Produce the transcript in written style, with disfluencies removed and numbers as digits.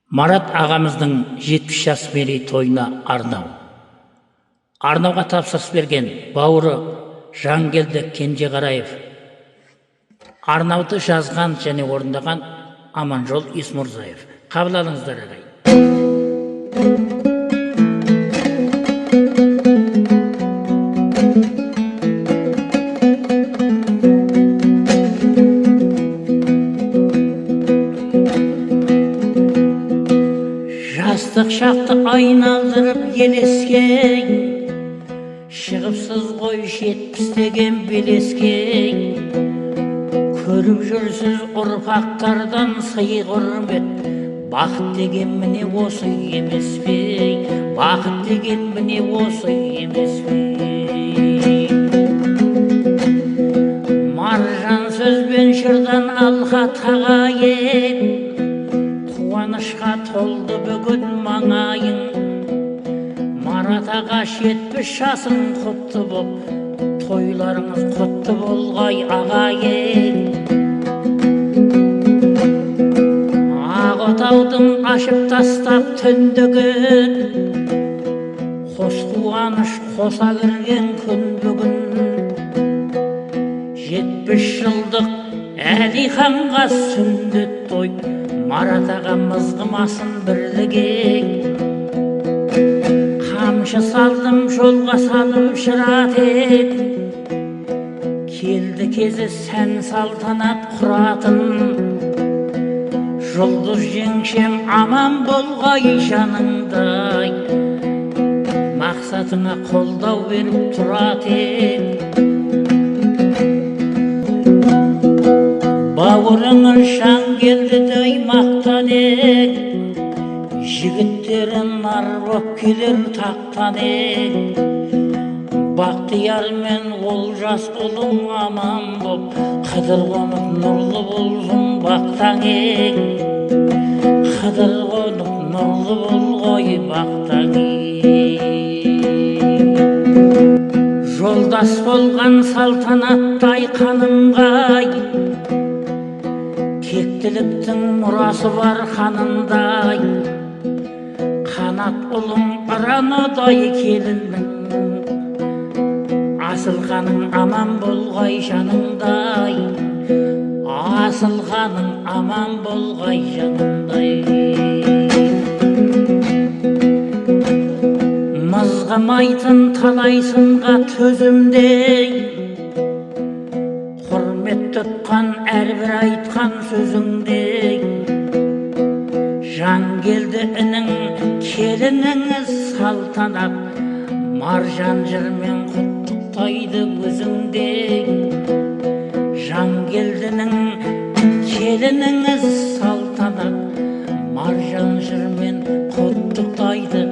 Марат ағамыздың 70 жас мерейтойына арнауға тапсырыс берген бауыры Жангелді Кенжеғараев, арнауды жазған және орындаған Аманжол Исмұрзаев. Қабыл алыңыздар ағайын. Жастық шақты айналдырып елескен, шығыпсыз ғой 70-теген белескен. Көріп жүрсіз ұрпақтардан сый құрмет, бақыт деген міне осы емес пе? Бақыт деген міне осы емес пе? Маржан сөзбен шырдан алға тағайын, қуанышқа толды бүгін маңайың. Марат аға 70 жасың құтты боп, тойларыңыз құтты болғай ағайын. Ақ отаудың ашып тастап түндігін, қос қуаныш қоса кірген күн бүгін. 70 жылдық Әлиханға сүндет той, Марат аға мызғымасын бірлігің. Қамшы салдым жолға салып шыратын, келді кезі сән салтанат құратын. Жұлдыз жеңшем аман болғай жаныңдай, мақсатыңа қолдау беріп тұратын. Бауырыңа Жангелдідей мақтанең, жігіттерін нар боп келер тақтанең. Бақтияр мен Олжас ұлың аман боп, қыдыр қонып нұрлы болсын бақтаңең. Қыдыр қонып нұрлы болғай бақтаңең. Жолдас болған салтанаттай қанымғай, кектіліктің мұрасы бар ханындай. Қанат ұлың Ыранодай келіннің, асылғаның аман болғай жаныңдай. Асылғаның аман болғай жаныңдай. Мызғымайтын талайсынға төзімдей, құрмет тұтқан әрбір айтқан сөзіңдей. Жангелді інің келініңіз салтанат, маржан жырмен құттықтайды өзіңдей. Жангелдінің келініңіз салтанат, маржан жырмен құттықтайды